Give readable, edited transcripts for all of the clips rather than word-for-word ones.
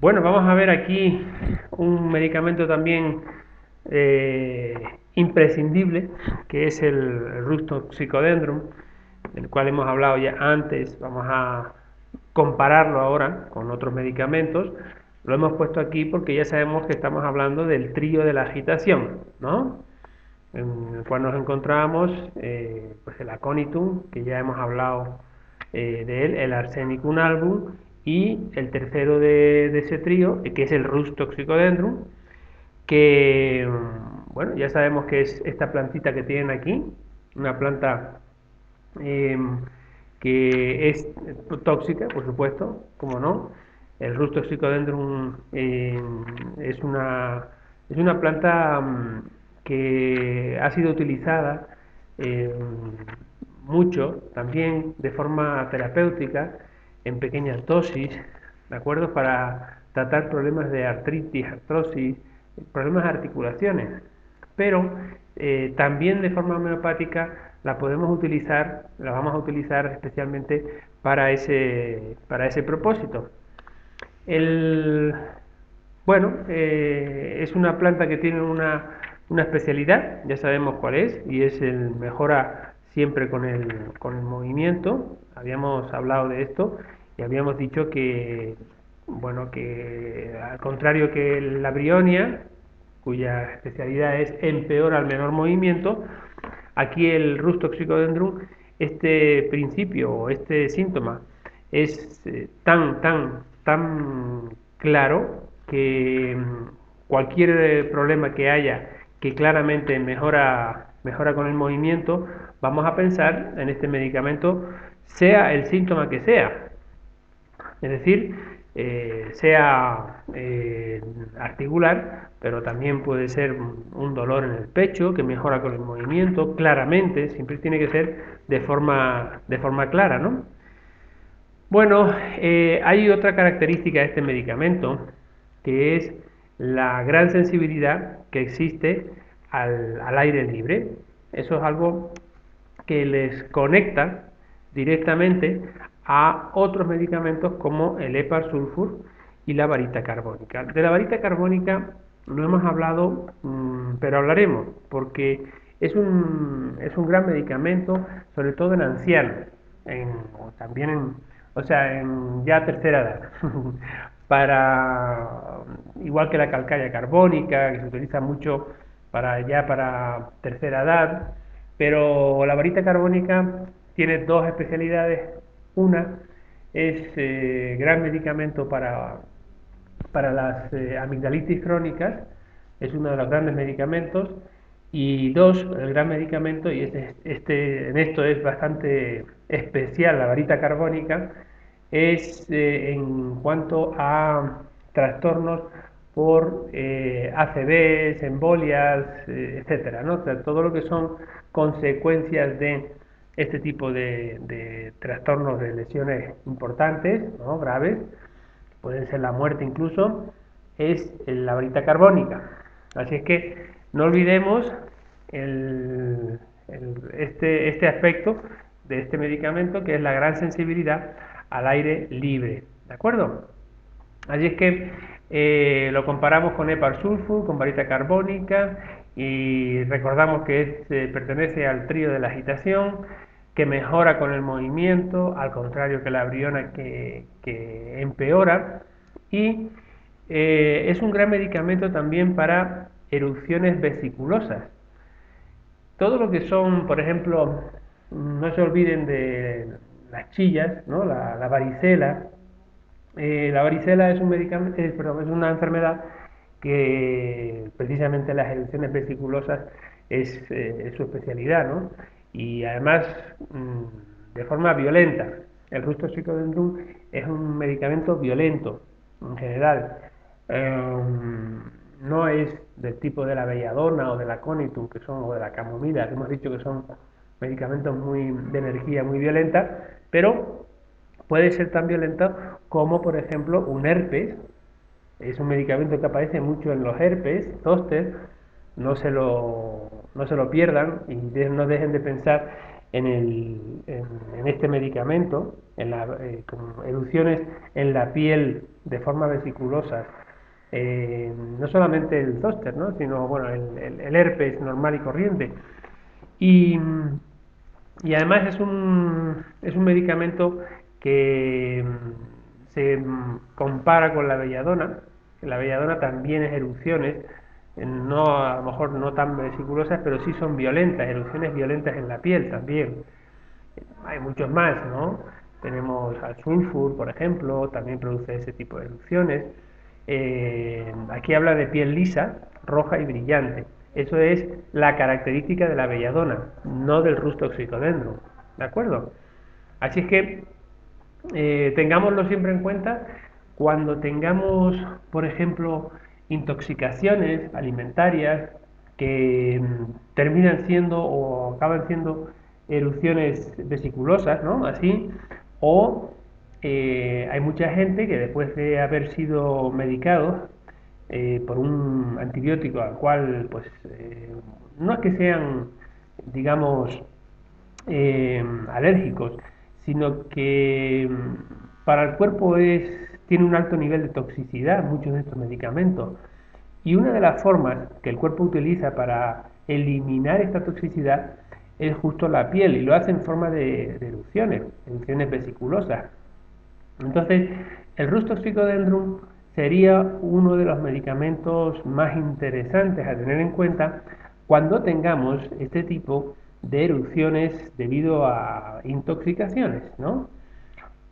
Bueno, vamos a ver aquí un medicamento también eh, imprescindible, que es el Ruxtoxicodendron, del cual hemos hablado ya antes. Vamos a compararlo ahora con otros medicamentos. Lo hemos puesto aquí porque ya sabemos que estamos hablando del trío de la agitación, ¿no? En el cual nos encontramos pues el aconitum, que ya hemos hablado de él, el arsenicum album, y el tercero de ese trío, que es el Rux toxicodendron, que bueno, ya sabemos que es esta plantita que tienen aquí, una planta eh, que es tóxica, por supuesto, como no. El Rux toxicodendron es una planta que ha sido utilizada eh, mucho también de forma terapéutica en pequeñas dosis, ¿de acuerdo? Para tratar problemas de artritis, artrosis, problemas de articulaciones. Pero también de forma homeopática la podemos utilizar, la vamos a utilizar especialmente para ese propósito. El, bueno, es una planta que tiene una especialidad, ya sabemos cuál es, y es el mejora siempre con el movimiento. Habíamos hablado de esto y habíamos dicho que, bueno, que al contrario que la brionia, cuya especialidad es empeora el menor movimiento, aquí el Rux toxicodendron, este principio o este síntoma es tan claro que cualquier problema que haya que claramente mejora con el movimiento, vamos a pensar en este medicamento, sea el síntoma que sea. Es decir, sea articular, pero también puede ser un dolor en el pecho que mejora con el movimiento, claramente, siempre tiene que ser de forma clara, ¿no? Bueno, hay otra característica de este medicamento, que es la gran sensibilidad que existe al aire libre. Eso es algo que les conecta directamente a otros medicamentos como el Hepar sulfur y la varita carbónica. De la varita carbónica no hemos hablado, pero hablaremos, porque es un gran medicamento, sobre todo en ancianos, o también o sea, en ya tercera edad, para, igual que la calcárea carbónica, que se utiliza mucho para tercera edad, pero la varita carbónica tiene dos especialidades. Una es gran medicamento para las amigdalitis crónicas, es uno de los grandes medicamentos. Y dos, el gran medicamento, y en esto es bastante especial la varita carbónica, es en cuanto a trastornos por ACVs, embolias, etcétera, ¿no? O sea, todo lo que son consecuencias de este tipo de trastornos de lesiones importantes, ¿no? Graves, pueden ser la muerte incluso, es la varita carbónica. Así es que no olvidemos este aspecto de este medicamento, que es la gran sensibilidad al aire libre, ¿de acuerdo? Así es que lo comparamos con Hepar sulfur, con varita carbónica, y recordamos que pertenece al trío de la agitación, que mejora con el movimiento, al contrario que la briona que empeora, y es un gran medicamento también para erupciones vesiculosas. Todo lo que son, por ejemplo, no se olviden de las chillas, ¿no? La varicela. La varicela es un medicamento, perdón, es una enfermedad que precisamente las erupciones vesiculosas es su especialidad, ¿no? Y además de forma violenta. El Rux toxicodendron es un medicamento violento en general. No es del tipo de la belladona o de la conitum, que son, o de la camomila, que hemos dicho que son medicamentos de energía muy violenta, pero puede ser tan violento como, por ejemplo, un herpes. Es un medicamento que aparece mucho en los herpes zóster. No se lo pierdan y no dejen de pensar en este medicamento, con erupciones en la piel de forma vesiculosa, no solamente el zóster, ¿no? Sino bueno, el herpes normal y corriente. Y, y además es un medicamento que se compara con la belladona. La belladona también es erupciones, no, a lo mejor no tan vesiculosas, pero sí son violentas, erupciones violentas en la piel también. Hay muchos más, ¿no? Tenemos al sulfur, por ejemplo, también produce ese tipo de erupciones. Aquí habla de piel lisa, roja y brillante. Eso es la característica de la belladona, no del Rustoxicodendron, ¿de acuerdo? Así es que tengámoslo siempre en cuenta cuando tengamos, por ejemplo, intoxicaciones alimentarias que terminan siendo o acaban siendo erupciones vesiculosas, ¿no? Así, o hay mucha gente que después de haber sido medicados por un antibiótico al cual, pues, no es que sean, digamos, alérgicos, sino que para el cuerpo tiene un alto nivel de toxicidad muchos de estos medicamentos. Y una de las formas que el cuerpo utiliza para eliminar esta toxicidad es justo la piel, y lo hace en forma de erupciones vesiculosas. Entonces, el Rustoxicodendron sería uno de los medicamentos más interesantes a tener en cuenta cuando tengamos este tipo de erupciones debido a intoxicaciones, ¿no?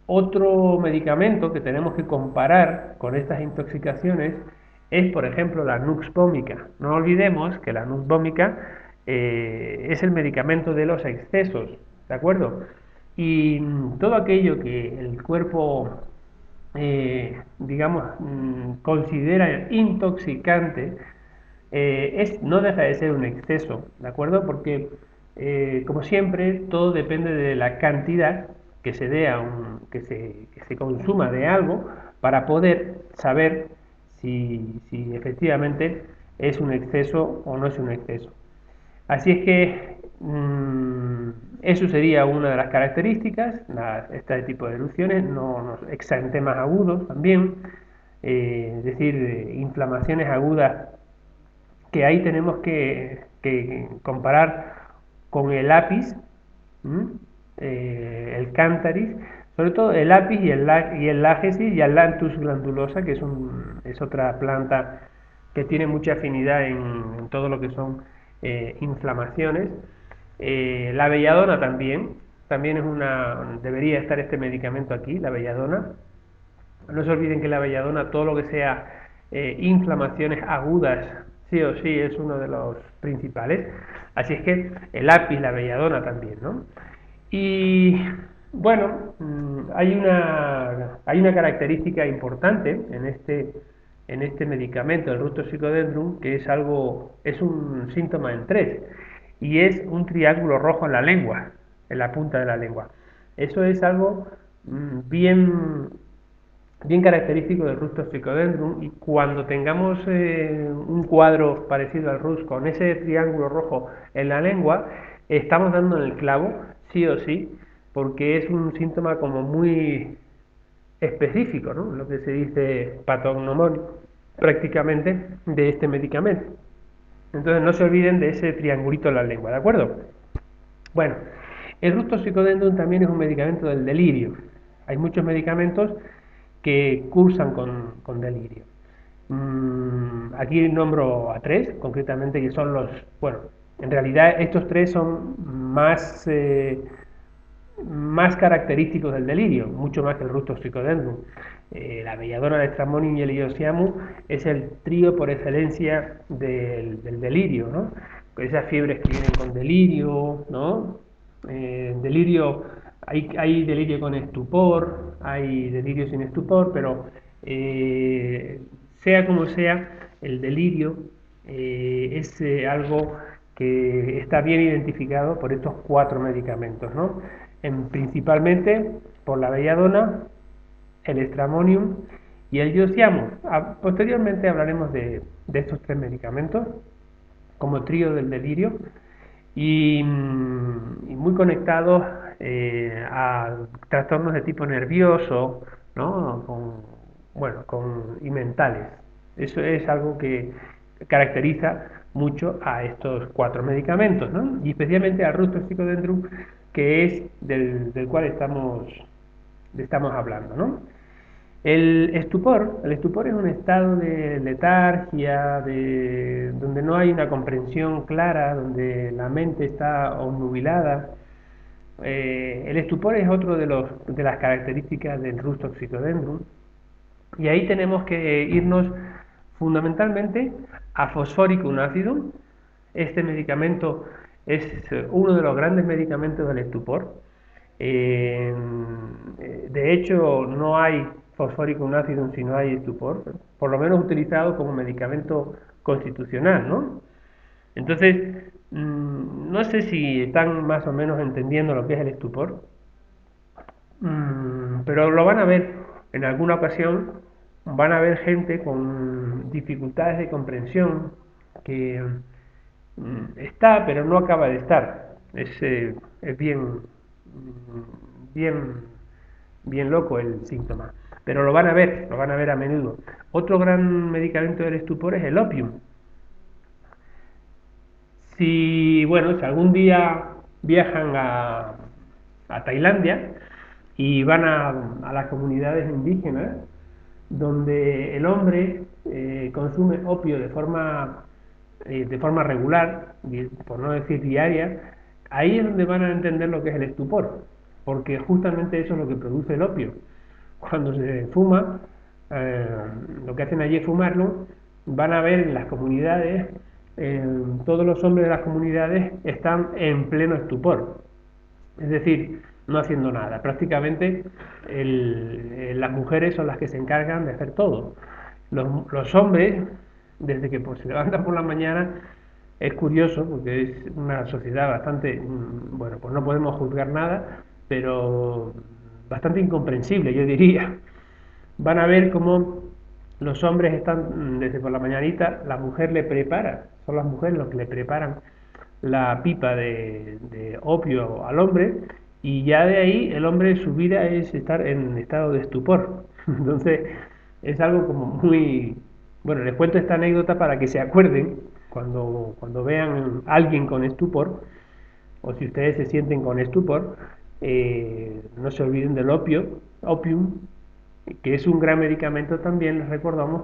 Otro medicamento que tenemos que comparar con estas intoxicaciones es, por ejemplo, la Nux vomica. No olvidemos que la Nux vomica es el medicamento de los excesos, ¿de acuerdo? Y todo aquello que el cuerpo, digamos, considera intoxicante, no deja de ser un exceso, ¿de acuerdo? Porque, como siempre, todo depende de la cantidad que se dé que se consuma de algo para poder saber si efectivamente es un exceso o no es un exceso. Así es que eso sería una de las características, este tipo de erupciones, exantemas agudos también, es decir, inflamaciones agudas que ahí tenemos que comparar con el apis, el cántaris, sobre todo el apis y el lágesis y el Lantus glandulosa, que es otra planta que tiene mucha afinidad en todo lo que son inflamaciones. La belladona también debería estar este medicamento aquí, la belladona. No se olviden que la belladona, todo lo que sea inflamaciones agudas, sí o sí es uno de los principales. Así es que el lápiz, la belladona también, ¿no? Y bueno, hay una característica importante en este medicamento, el Rustoxicodendron, que es un síntoma en tres, y es un triángulo rojo en la lengua, en la punta de la lengua. Eso es algo bien característico del Rustoxicodendron, y cuando tengamos un cuadro parecido al Rus con ese triángulo rojo en la lengua, estamos dando en el clavo, sí o sí, porque es un síntoma como muy específico, ¿no? Lo que se dice patognomónico prácticamente de este medicamento. Entonces no se olviden de ese triangulito en la lengua, ¿de acuerdo? Bueno, el Rustoxicodendron también es un medicamento del delirio. Hay muchos medicamentos que cursan con delirio. Aquí nombro a tres, concretamente, que son bueno, en realidad estos tres son más característicos del delirio, mucho más que el Rustoxicodendron. La belladona, el Stramonium y el Hyoscyamus es el trío por excelencia del delirio, ¿no? Esas fiebres que vienen con delirio, ¿no? Delirio, hay delirio con estupor, hay delirio sin estupor, pero sea como sea, el delirio es algo que está bien identificado por estos cuatro medicamentos, ¿no? Principalmente por la belladona, el Stramonium y el Hyoscyamus. Posteriormente hablaremos de estos tres medicamentos como trío del delirio, y muy conectados a trastornos de tipo nervioso, ¿no? Y mentales. Eso es algo que caracteriza mucho a estos 4 medicamentos, ¿no? Y especialmente al Rustosicodendrum, que es del cual estamos hablando, ¿no? El estupor es un estado de letargia, donde no hay una comprensión clara, donde la mente está obnubilada. El estupor es otro de las características del Rustosicodendrum. Y ahí tenemos que irnos fundamentalmente a fosforicum acidum. Este medicamento es uno de los grandes medicamentos del estupor. Eh, de hecho, no hay fosforicum acidum si no hay estupor, por lo menos utilizado como medicamento constitucional, ¿no? Entonces, no sé si están más o menos entendiendo lo que es el estupor. Pero lo van a ver en alguna ocasión, van a ver gente con dificultades de comprensión que está, pero no acaba de estar. Es bien, bien loco el síntoma. Pero lo van a ver a menudo. Otro gran medicamento del estupor es el opium. Si algún día viajan a Tailandia y van a las comunidades indígenas, donde el hombre consume opio de forma regular, por no decir diaria, ahí es donde van a entender lo que es el estupor, porque justamente eso es lo que produce el opio. Cuando se fuma, eh, lo que hacen allí es fumarlo, van a ver en las comunidades, todos los hombres de las comunidades están en pleno estupor, es decir, no haciendo nada. Prácticamente las mujeres son las que se encargan de hacer todo. Los hombres, desde que se levantan por la mañana, es curioso porque es una sociedad bastante, bueno, pues no podemos juzgar nada, pero bastante incomprensible, yo diría. Van a ver cómo los hombres están desde por la mañanita, la mujer le prepara, son las mujeres los que le preparan la pipa de opio al hombre, y ya de ahí el hombre, su vida es estar en estado de estupor. Entonces es algo como muy... Bueno, les cuento esta anécdota para que se acuerden cuando vean a alguien con estupor, o si ustedes se sienten con estupor, no se olviden del opium, que es un gran medicamento también, les recordamos,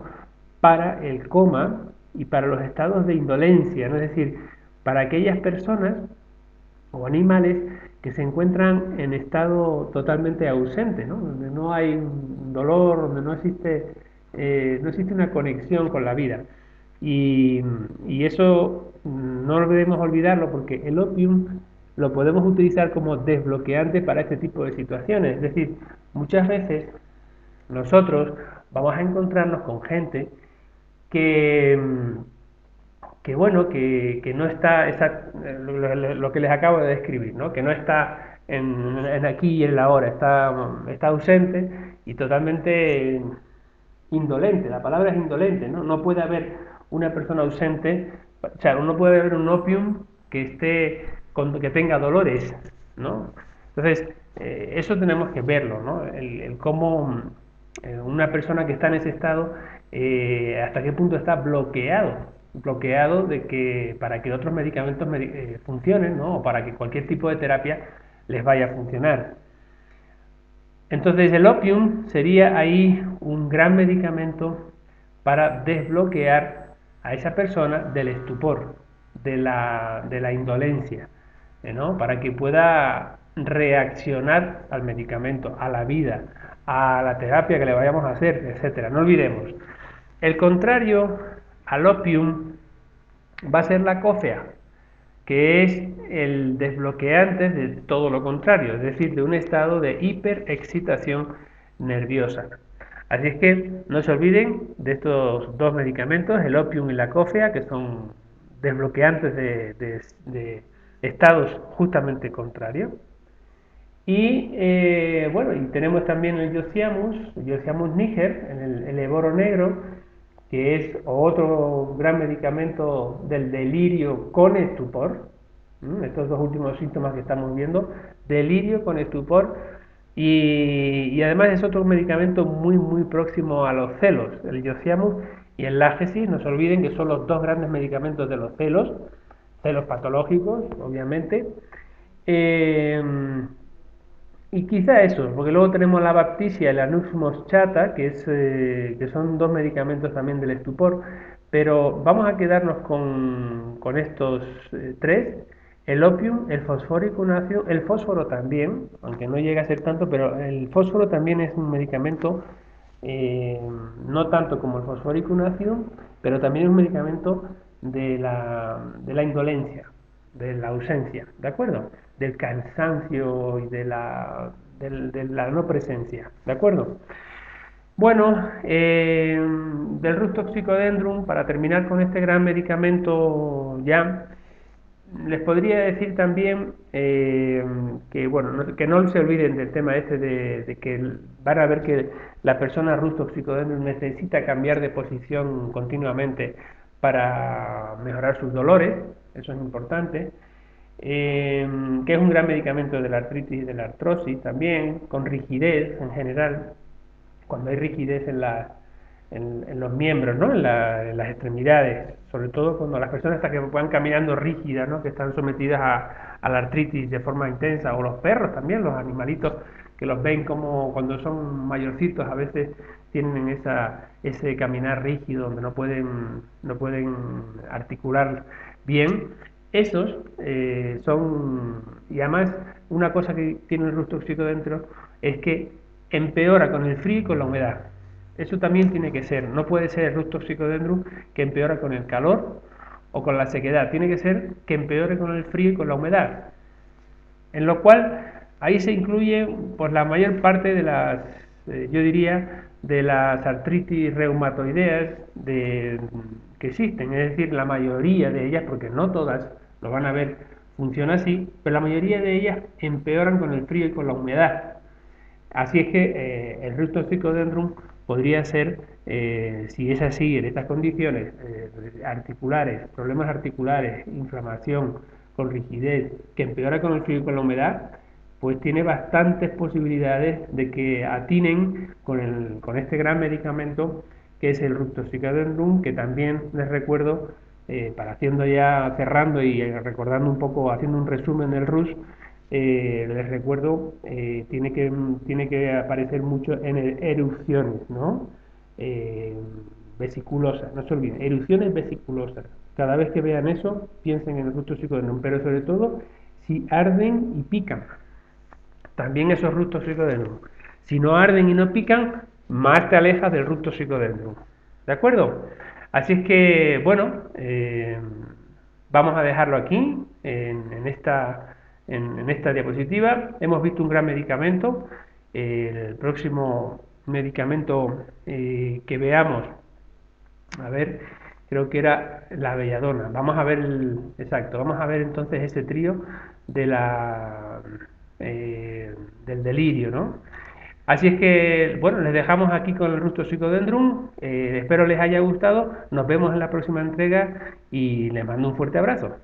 para el coma y para los estados de indolencia, ¿no? Es decir, para aquellas personas o animales que se encuentran en estado totalmente ausente, ¿no? Donde no hay un dolor, donde no existe una conexión con la vida. Y eso no debemos olvidarlo, porque el opium lo podemos utilizar como desbloqueante para este tipo de situaciones. Es decir, muchas veces nosotros vamos a encontrarnos con gente que, que no está, lo que les acabo de describir, ¿no? Que no está en aquí y en la hora, está ausente y totalmente indolente. La palabra es indolente, ¿no? No puede haber una persona ausente, o sea, no puede haber un opium que tenga dolores, ¿no? Entonces, eso tenemos que verlo, ¿no? El cómo una persona que está en ese estado, hasta qué punto está bloqueado para que otros medicamentos funcionen, ¿no? O para que cualquier tipo de terapia les vaya a funcionar. Entonces el opium sería ahí un gran medicamento para desbloquear a esa persona del estupor, de la indolencia, ¿no? Para que pueda reaccionar al medicamento, a la vida, a la terapia que le vayamos a hacer, etcétera. No olvidemos, el contrario al opium va a ser la cofea, que es el desbloqueante de todo lo contrario, es decir, de un estado de hiperexcitación nerviosa. Así es que no se olviden de estos dos medicamentos, el opium y la cofea, que son desbloqueantes de estados justamente contrarios. Y tenemos también el Yosiamus níger, el eboro negro, que es otro gran medicamento del delirio con estupor. Estos dos últimos síntomas que estamos viendo, delirio con estupor y además es otro medicamento muy próximo a los celos, el Yosiamus y el Lágesis. No se olviden que son los dos grandes medicamentos de los celos, celos patológicos, obviamente. Eh, y quizá eso, porque luego tenemos la baptisia y la Nux moschata, que son dos medicamentos también del estupor, pero vamos a quedarnos con estos tres, el opium, el fosfórico ácido, el fósforo también, aunque no llega a ser tanto, pero el fósforo también es un medicamento, eh, no tanto como el fosfórico ácido, pero también es un medicamento de la indolencia, de la ausencia, ¿de acuerdo? Del cansancio y de la no presencia, ¿de acuerdo? Bueno, del Rustoxicodendrum, para terminar con este gran medicamento ya, les podría decir también que, bueno, que no se olviden del tema este de que van a ver que la persona Rustoxicodendrum necesita cambiar de posición continuamente para mejorar sus dolores, eso es importante. Que es un gran medicamento de la artritis y de la artrosis también, con rigidez en general, cuando hay rigidez en los miembros, ¿no? En las extremidades, sobre todo cuando las personas hasta que van caminando rígidas, ¿no? Que están sometidas a la artritis de forma intensa, o los perros también, los animalitos que los ven como cuando son mayorcitos a veces tienen ese caminar rígido donde no pueden articular bien. Esos son, y además una cosa que tiene el rus tóxico dentro es que empeora con el frío y con la humedad. Eso también tiene que ser, no puede ser el rus toxicodendrum que empeora con el calor o con la sequedad, tiene que ser que empeore con el frío y con la humedad. En lo cual ahí se incluye pues la mayor parte de yo diría, de las artritis reumatoideas que existen, es decir, la mayoría de ellas, porque no todas, lo van a ver, funciona así, pero la mayoría de ellas empeoran con el frío y con la humedad. Así es que el Rustosicodendrum podría ser, si es así, en estas condiciones articulares, problemas articulares, inflamación con rigidez, que empeora con el frío y con la humedad, pues tiene bastantes posibilidades de que atinen con este gran medicamento que es el Rustosicodendrum, que también les recuerdo, para haciendo ya, cerrando y recordando un poco, haciendo un resumen del RUS, les recuerdo, tiene que aparecer mucho en erupciones, ¿no? Eh, Vesiculosas, no se olviden, erupciones vesiculosas. Cada vez que vean eso, piensen en el Rustosicodendrum, pero sobre todo si arden y pican. También esos Rustosicodendrum. Si no arden y no pican, más te alejas del Rustosicodendrum. ¿De acuerdo? Así es que, bueno, vamos a dejarlo aquí, en esta diapositiva. Hemos visto un gran medicamento. El próximo medicamento que veamos, a ver, creo que era la belladona. Vamos a ver exacto, vamos a ver entonces ese trío de eh, del delirio, ¿no? Así es que, bueno, les dejamos aquí con el Rusto Psicodendrum. Espero les haya gustado. Nos vemos en la próxima entrega y les mando un fuerte abrazo.